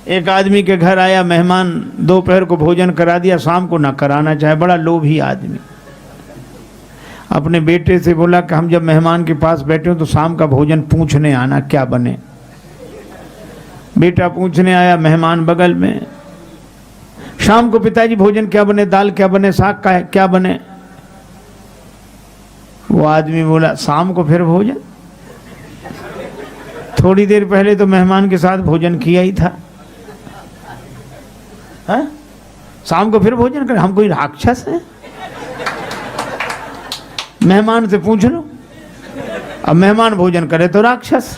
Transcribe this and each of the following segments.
एक आदमी के घर आया मेहमान, दोपहर को भोजन करा दिया, शाम को ना कराना चाहे, बड़ा लोभी आदमी। अपने बेटे से बोला कि हम जब मेहमान के पास बैठे हो तो शाम का भोजन पूछने आना क्या बने। बेटा पूछने आया, मेहमान बगल में। शाम को पिताजी भोजन क्या बने, दाल क्या बने, साग का क्या बने। वो आदमी बोला शाम को फिर भोजन, थोड़ी देर पहले तो मेहमान के साथ भोजन किया ही था। हा? शाम को फिर भोजन कर, हम कोई राक्षस है? मेहमान से पूछ लो, अब मेहमान भोजन करे तो राक्षस।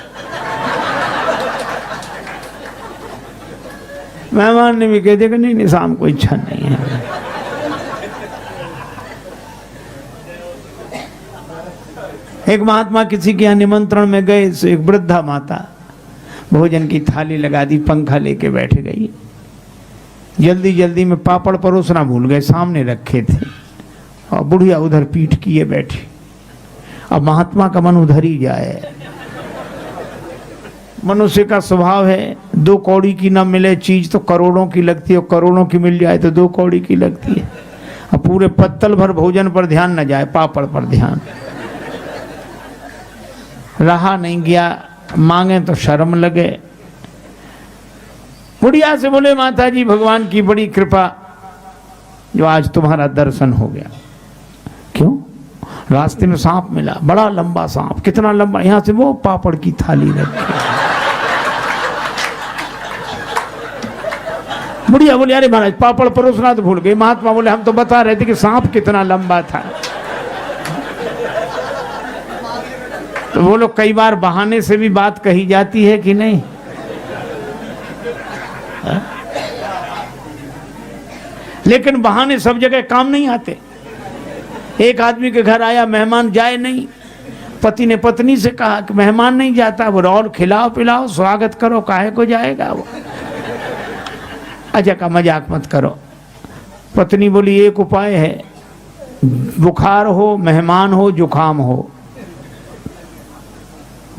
मेहमान ने भी कह दिया कि नहीं नहीं शाम को इच्छा नहीं है। एक महात्मा किसी के यहाँ निमंत्रण में गए, एक वृद्धा माता भोजन की थाली लगा दी, पंखा लेके बैठ गई। जल्दी जल्दी में पापड़ परोसना भूल गए, सामने रखे थे, और बुढ़िया उधर पीठ किए बैठी। अब महात्मा का मन उधर ही जाए। मनुष्य का स्वभाव है, 2 कौड़ी की न मिले चीज तो करोड़ों की लगती है, और करोड़ों की मिल जाए तो 2 कौड़ी की लगती है। अब पूरे पत्तल भर भोजन पर ध्यान न जाए, पापड़ पर ध्यान। रहा नहीं गया, मांगे तो शर्म लगे। बुढ़िया से बोले माता जी भगवान की बड़ी कृपा जो आज तुम्हारा दर्शन हो गया। क्यों? रास्ते में सांप मिला, बड़ा लंबा सांप। कितना लंबा? यहां से वो पापड़ की थाली रखी। बुढ़िया बोले अरे महाराज पापड़ परोसना तो भूल गए। महात्मा बोले हम तो बता रहे थे कि सांप कितना लंबा था। तो बोलो कई बार बहाने से भी बात कही जाती है कि नहीं? लेकिन बहाने सब जगह काम नहीं आते। एक आदमी के घर आया मेहमान, जाए नहीं। पति ने पत्नी से कहा कि मेहमान नहीं जाता, वो और खिलाओ पिलाओ स्वागत करो, काहे को जाएगा वो। अच्छा का मजाक मत करो। पत्नी बोली एक उपाय है, बुखार हो, मेहमान हो, जुखाम हो,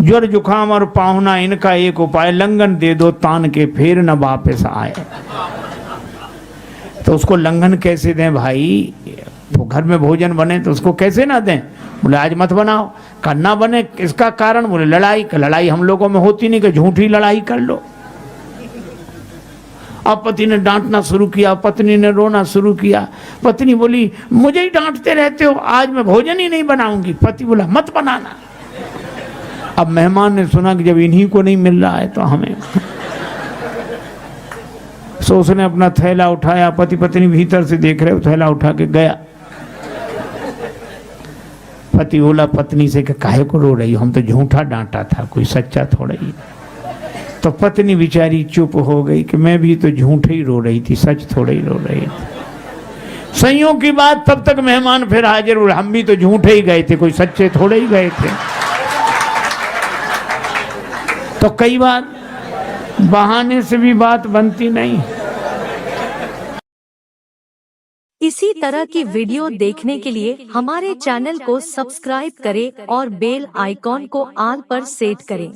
ज्वर जुखाम और पाहुना, इनका एक उपाय, लंगन दे दो तान के फिर न वापस आए। तो उसको लंघन कैसे दें भाई? वो घर में भोजन बने तो उसको कैसे ना दें? बोले आज मत बनाओ। करना बने इसका कारण? बोले लड़ाई। लड़ाई हम लोगों में होती नहीं कि झूठी लड़ाई कर लो। अब पति ने डांटना शुरू किया, पत्नी ने रोना शुरू किया। पत्नी बोली मुझे ही डांटते रहते हो, आज मैं भोजन ही नहीं बनाऊंगी। पति बोला मत बनाना। अब मेहमान ने सुना कि जब इन्हीं को नहीं मिल रहा है तो हमें। सो उसने अपना थैला उठाया, पति पत्नी भीतर से देख रहे, थैला उठा के गया। पति बोला पत्नी से कि काहे को रो रही हो, हम तो झूठा डांटा था, कोई सच्चा थोड़ा ही। तो पत्नी बेचारी चुप हो गई कि मैं भी तो झूठे ही रो रही थी, सच थोड़ा ही रो रही थी। संयोग की बात, तब तक मेहमान फिर हाजिर हुए। हम भी तो झूठे ही गए थे, कोई सच्चे थोड़े ही गए थे। तो कई बार बहाने से भी बात बनती नहीं। इसी तरह की वीडियो देखने के लिए हमारे चैनल को सब्सक्राइब करें और बेल आइकॉन को ऑल पर सेट करें।